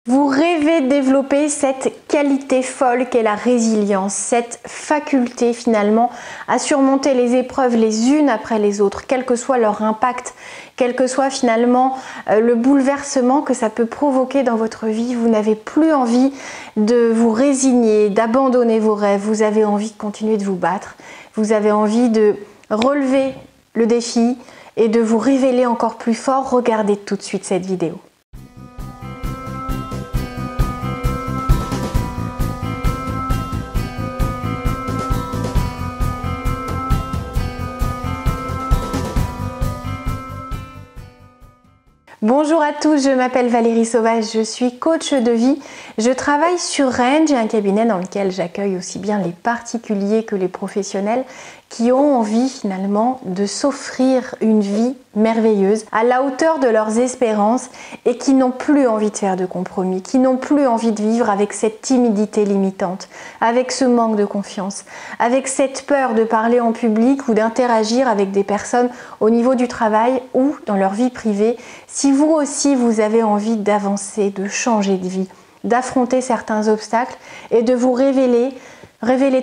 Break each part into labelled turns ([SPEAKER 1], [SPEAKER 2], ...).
[SPEAKER 1] Vous rêvez de développer cette qualité folle qu'est la résilience, cette faculté finalement à surmonter les épreuves les unes après les autres, quel que soit leur impact, quel que soit finalement le bouleversement que ça peut provoquer dans votre vie. Vous n'avez plus envie de vous résigner, d'abandonner vos rêves, vous avez envie de continuer de vous battre, vous avez envie de relever le défi et de vous révéler encore plus fort. Regardez tout de suite cette vidéo. Bonjour à tous, je m'appelle Valérie Sauvage, je suis coach de vie. Je travaille sur Rennes, j'ai un cabinet dans lequel j'accueille aussi bien les particuliers que les professionnels qui ont envie finalement de s'offrir une vie merveilleuse à la hauteur de leurs espérances et qui n'ont plus envie de faire de compromis, qui n'ont plus envie de vivre avec cette timidité limitante, avec ce manque de confiance, avec cette peur de parler en public ou d'interagir avec des personnes au niveau du travail ou dans leur vie privée. Si vous aussi vous avez envie d'avancer, de changer de vie, d'affronter certains obstacles et de vous révéler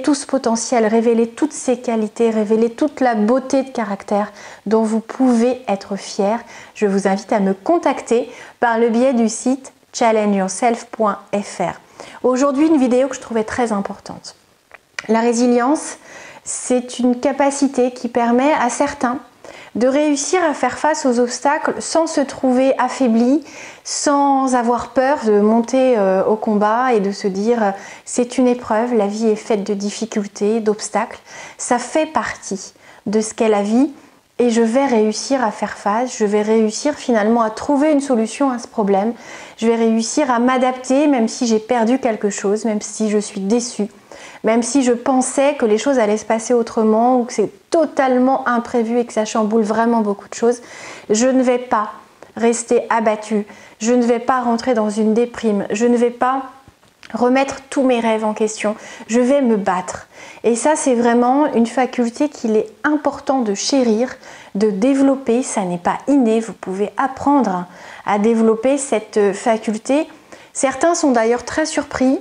[SPEAKER 1] tout ce potentiel, révéler toutes ces qualités, révéler toute la beauté de caractère dont vous pouvez être fier, je vous invite à me contacter par le biais du site challengeyourself.fr. Aujourd'hui, une vidéo que je trouvais très importante. La résilience, c'est une capacité qui permet à certains de réussir à faire face aux obstacles sans se trouver affaibli, sans avoir peur de monter au combat et de se dire c'est une épreuve, la vie est faite de difficultés, d'obstacles, ça fait partie de ce qu'est la vie et je vais réussir à faire face, je vais réussir finalement à trouver une solution à ce problème, je vais réussir à m'adapter même si j'ai perdu quelque chose, même si je suis déçue. Même si je pensais que les choses allaient se passer autrement ou que c'est totalement imprévu et que ça chamboule vraiment beaucoup de choses, je ne vais pas rester abattue, je ne vais pas rentrer dans une déprime, je ne vais pas remettre tous mes rêves en question, je vais me battre. Et ça, c'est vraiment une faculté qu'il est important de chérir, de développer. Ça n'est pas inné, vous pouvez apprendre à développer cette faculté. Certains sont d'ailleurs très surpris.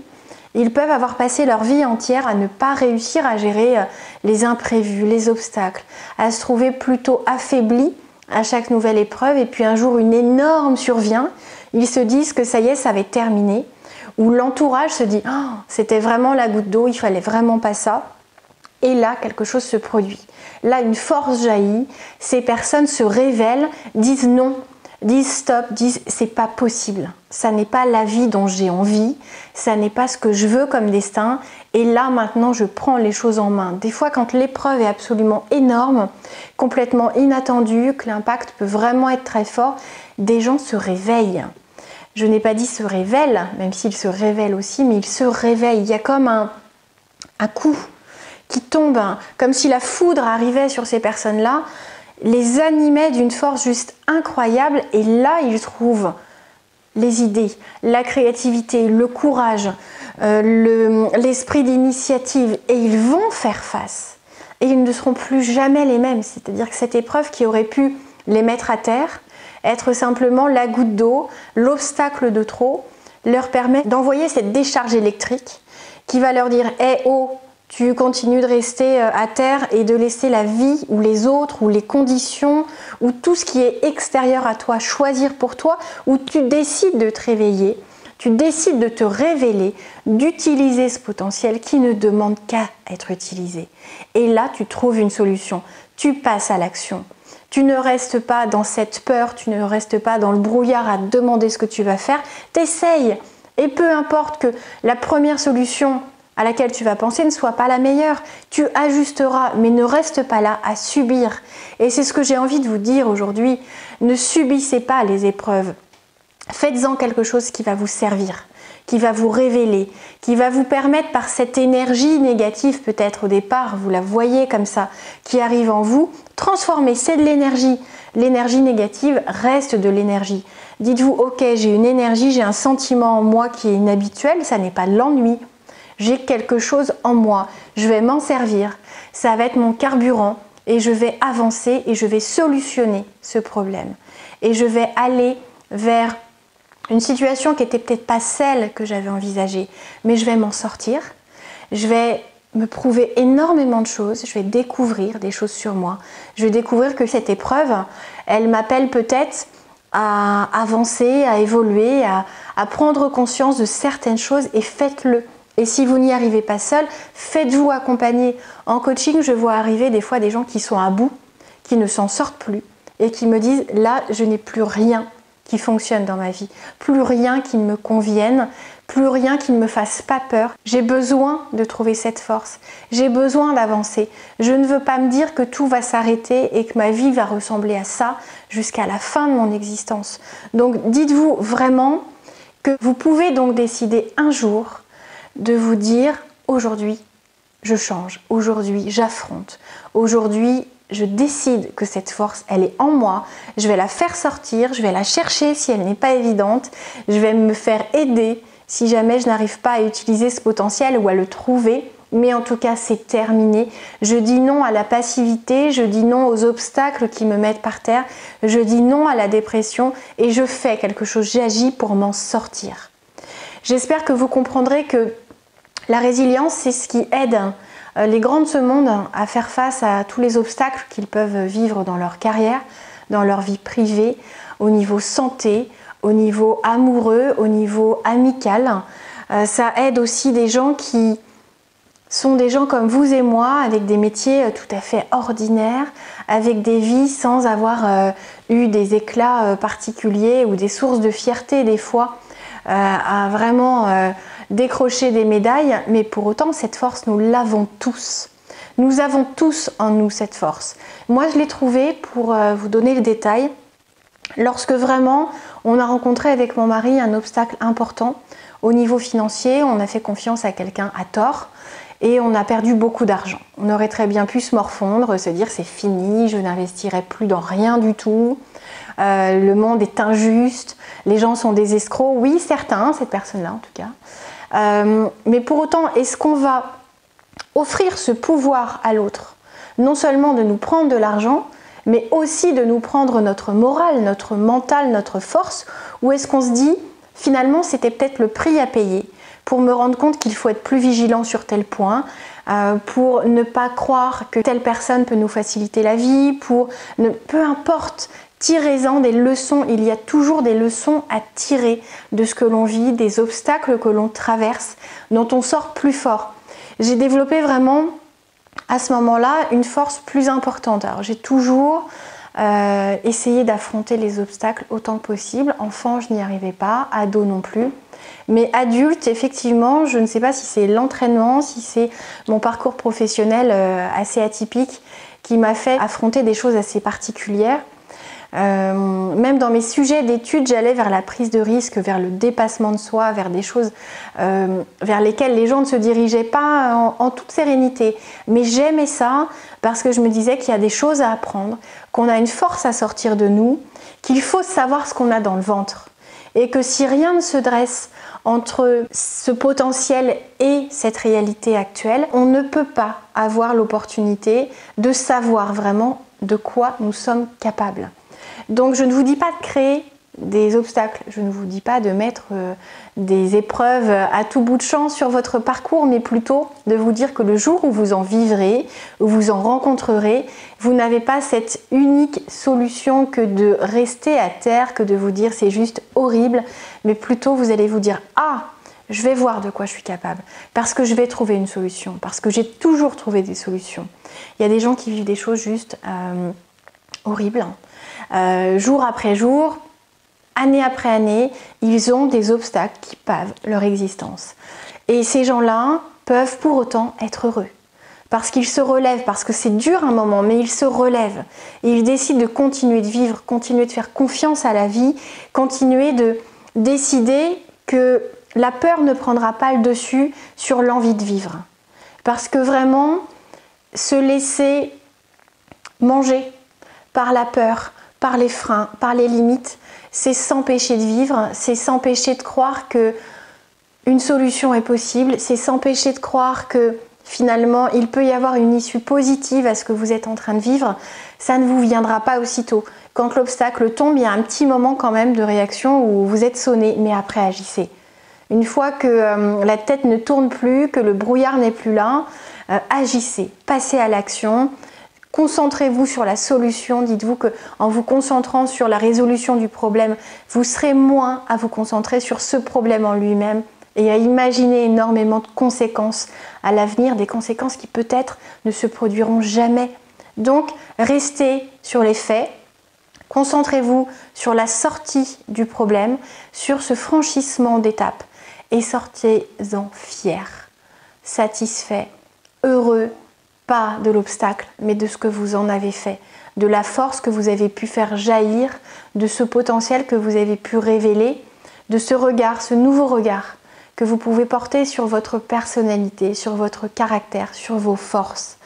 [SPEAKER 1] Ils peuvent avoir passé leur vie entière à ne pas réussir à gérer les imprévus, les obstacles, à se trouver plutôt affaiblis à chaque nouvelle épreuve et puis un jour une énorme survient, ils se disent que ça y est, ça va être terminé, ou l'entourage se dit oh, c'était vraiment la goutte d'eau, il fallait vraiment pas ça, et là quelque chose se produit. Là une force jaillit, ces personnes se révèlent, disent non, disent stop, disent c'est pas possible, ça n'est pas la vie dont j'ai envie, ça n'est pas ce que je veux comme destin et là maintenant je prends les choses en main. Des fois quand l'épreuve est absolument énorme, complètement inattendue, que l'impact peut vraiment être très fort, des gens se réveillent. Je n'ai pas dit se révèlent, même s'ils se révèlent aussi, mais ils se réveillent. Il y a comme un coup qui tombe, comme si la foudre arrivait sur ces personnes-là, les animait d'une force juste incroyable et là ils trouvent les idées, la créativité, le courage, l'esprit d'initiative et ils vont faire face et ils ne seront plus jamais les mêmes, c'est-à-dire que cette épreuve qui aurait pu les mettre à terre, être simplement la goutte d'eau, l'obstacle de trop, leur permet d'envoyer cette décharge électrique qui va leur dire « Eh oh !» Tu continues de rester à terre et de laisser la vie ou les autres ou les conditions ou tout ce qui est extérieur à toi choisir pour toi, ou tu décides de te réveiller, tu décides de te révéler, d'utiliser ce potentiel qui ne demande qu'à être utilisé. Et là, tu trouves une solution, tu passes à l'action. Tu ne restes pas dans cette peur, tu ne restes pas dans le brouillard à te demander ce que tu vas faire, t'essayes. Et peu importe que la première solution à laquelle tu vas penser ne soit pas la meilleure. Tu ajusteras, mais ne reste pas là à subir. Et c'est ce que j'ai envie de vous dire aujourd'hui. Ne subissez pas les épreuves. Faites-en quelque chose qui va vous servir, qui va vous révéler, qui va vous permettre par cette énergie négative peut-être au départ, vous la voyez comme ça, qui arrive en vous, transformer, c'est de l'énergie. L'énergie négative reste de l'énergie. Dites-vous, ok, j'ai une énergie, j'ai un sentiment en moi qui est inhabituel, ça n'est pas de l'ennui. J'ai quelque chose en moi, je vais m'en servir, ça va être mon carburant et je vais avancer et je vais solutionner ce problème. Et je vais aller vers une situation qui n'était peut-être pas celle que j'avais envisagée, mais je vais m'en sortir, je vais me prouver énormément de choses, je vais découvrir des choses sur moi, je vais découvrir que cette épreuve, elle m'appelle peut-être à avancer, à évoluer, à prendre conscience de certaines choses et faites-le. Et si vous n'y arrivez pas seul, faites-vous accompagner. En coaching, je vois arriver des fois des gens qui sont à bout, qui ne s'en sortent plus et qui me disent « là, je n'ai plus rien qui fonctionne dans ma vie, plus rien qui me convienne, plus rien qui ne me fasse pas peur. J'ai besoin de trouver cette force, j'ai besoin d'avancer. Je ne veux pas me dire que tout va s'arrêter et que ma vie va ressembler à ça jusqu'à la fin de mon existence. » Donc dites-vous vraiment que vous pouvez donc décider un jour de vous dire « aujourd'hui, je change, aujourd'hui, j'affronte, aujourd'hui, je décide que cette force, elle est en moi, je vais la faire sortir, je vais la chercher si elle n'est pas évidente, je vais me faire aider si jamais je n'arrive pas à utiliser ce potentiel ou à le trouver, mais en tout cas c'est terminé. Je dis non à la passivité, je dis non aux obstacles qui me mettent par terre, je dis non à la dépression et je fais quelque chose, j'agis pour m'en sortir. J'espère que vous comprendrez que la résilience, c'est ce qui aide les grands de ce monde à faire face à tous les obstacles qu'ils peuvent vivre dans leur carrière, dans leur vie privée, au niveau santé, au niveau amoureux, au niveau amical. Ça aide aussi des gens qui sont des gens comme vous et moi, avec des métiers tout à fait ordinaires, avec des vies sans avoir eu des éclats particuliers ou des sources de fierté des fois, à vraiment décrocher des médailles, mais pour autant cette force nous l'avons tous. Nous avons tous en nous cette force. Moi je l'ai trouvée, pour vous donner le détail, lorsque vraiment on a rencontré avec mon mari un obstacle important au niveau financier, on a fait confiance à quelqu'un à tort et on a perdu beaucoup d'argent. On aurait très bien pu se morfondre, se dire c'est fini, je n'investirai plus dans rien du tout. Le monde est injuste, les gens sont des escrocs. Oui, certains, cette personne-là en tout cas. Mais pour autant, est-ce qu'on va offrir ce pouvoir à l'autre, non seulement de nous prendre de l'argent, mais aussi de nous prendre notre morale, notre mental, notre force, ou est-ce qu'on se dit, finalement, c'était peut-être le prix à payer pour me rendre compte qu'il faut être plus vigilant sur tel point, pour ne pas croire que telle personne peut nous faciliter la vie, peu importe, tirez-en des leçons, il y a toujours des leçons à tirer de ce que l'on vit, des obstacles que l'on traverse, dont on sort plus fort. J'ai développé vraiment à ce moment-là une force plus importante. Alors j'ai toujours essayé d'affronter les obstacles autant que possible. Enfant, je n'y arrivais pas, ado non plus. Mais adulte, effectivement, je ne sais pas si c'est l'entraînement, si c'est mon parcours professionnel assez atypique qui m'a fait affronter des choses assez particulières. Même dans mes sujets d'études, j'allais vers la prise de risque, vers le dépassement de soi, vers des choses vers lesquelles les gens ne se dirigeaient pas en toute sérénité. Mais j'aimais ça parce que je me disais qu'il y a des choses à apprendre, qu'on a une force à sortir de nous, qu'il faut savoir ce qu'on a dans le ventre. Et que si rien ne se dresse entre ce potentiel et cette réalité actuelle, on ne peut pas avoir l'opportunité de savoir vraiment de quoi nous sommes capables. Donc je ne vous dis pas de créer des obstacles, je ne vous dis pas de mettre des épreuves à tout bout de champ sur votre parcours, mais plutôt de vous dire que le jour où vous en vivrez, où vous en rencontrerez, vous n'avez pas cette unique solution que de rester à terre, que de vous dire c'est juste horrible, mais plutôt vous allez vous dire « Ah, je vais voir de quoi je suis capable, parce que je vais trouver une solution, parce que j'ai toujours trouvé des solutions. » Il y a des gens qui vivent des choses juste horribles, jour après jour, année après année, ils ont des obstacles qui pavent leur existence. Et ces gens-là peuvent pour autant être heureux. Parce qu'ils se relèvent, parce que c'est dur un moment, mais ils se relèvent. Et ils décident de continuer de vivre, continuer de faire confiance à la vie, continuer de décider que la peur ne prendra pas le dessus sur l'envie de vivre. Parce que vraiment, se laisser manger par la peur, par les freins, par les limites, c'est s'empêcher de vivre, c'est s'empêcher de croire que une solution est possible, c'est s'empêcher de croire que finalement il peut y avoir une issue positive à ce que vous êtes en train de vivre. Ça ne vous viendra pas aussitôt. Quand l'obstacle tombe, il y a un petit moment quand même de réaction où vous êtes sonné, mais après agissez. Une fois que la tête ne tourne plus, que le brouillard n'est plus là, agissez, passez à l'action. Concentrez-vous sur la solution. Dites-vous qu'en vous concentrant sur la résolution du problème, vous serez moins à vous concentrer sur ce problème en lui-même et à imaginer énormément de conséquences à l'avenir, des conséquences qui peut-être ne se produiront jamais. Donc, restez sur les faits. Concentrez-vous sur la sortie du problème, sur ce franchissement d'étape et sortez-en fiers, satisfaits, heureux, pas de l'obstacle, mais de ce que vous en avez fait, de la force que vous avez pu faire jaillir, de ce potentiel que vous avez pu révéler, de ce regard, ce nouveau regard que vous pouvez porter sur votre personnalité, sur votre caractère, sur vos forces.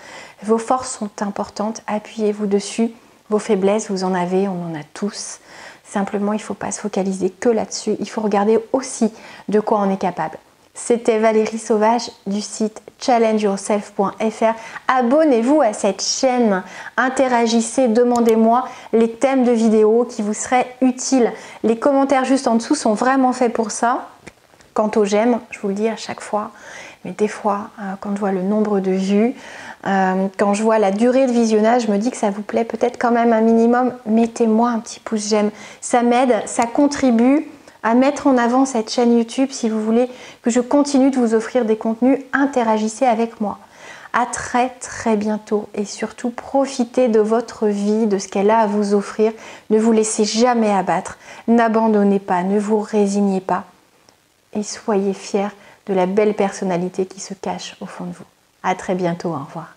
[SPEAKER 1] Vos forces sont importantes, appuyez-vous dessus. Vos faiblesses, vous en avez, on en a tous. Simplement, il ne faut pas se focaliser que là-dessus. Il faut regarder aussi de quoi on est capable. C'était Valérie Sauvage du site challengeyourself.fr. Abonnez-vous à cette chaîne, interagissez, demandez-moi les thèmes de vidéos qui vous seraient utiles. Les commentaires juste en dessous sont vraiment faits pour ça. Quant aux j'aime, je vous le dis à chaque fois, mais des fois, quand je vois le nombre de vues, quand je vois la durée de visionnage, je me dis que ça vous plaît peut-être quand même un minimum. Mettez-moi un petit pouce j'aime, ça m'aide, ça contribue à mettre en avant cette chaîne YouTube. Si vous voulez que je continue de vous offrir des contenus, interagissez avec moi. À très très bientôt et surtout profitez de votre vie, de ce qu'elle a à vous offrir. Ne vous laissez jamais abattre, n'abandonnez pas, ne vous résignez pas et soyez fiers de la belle personnalité qui se cache au fond de vous. À très bientôt, au revoir.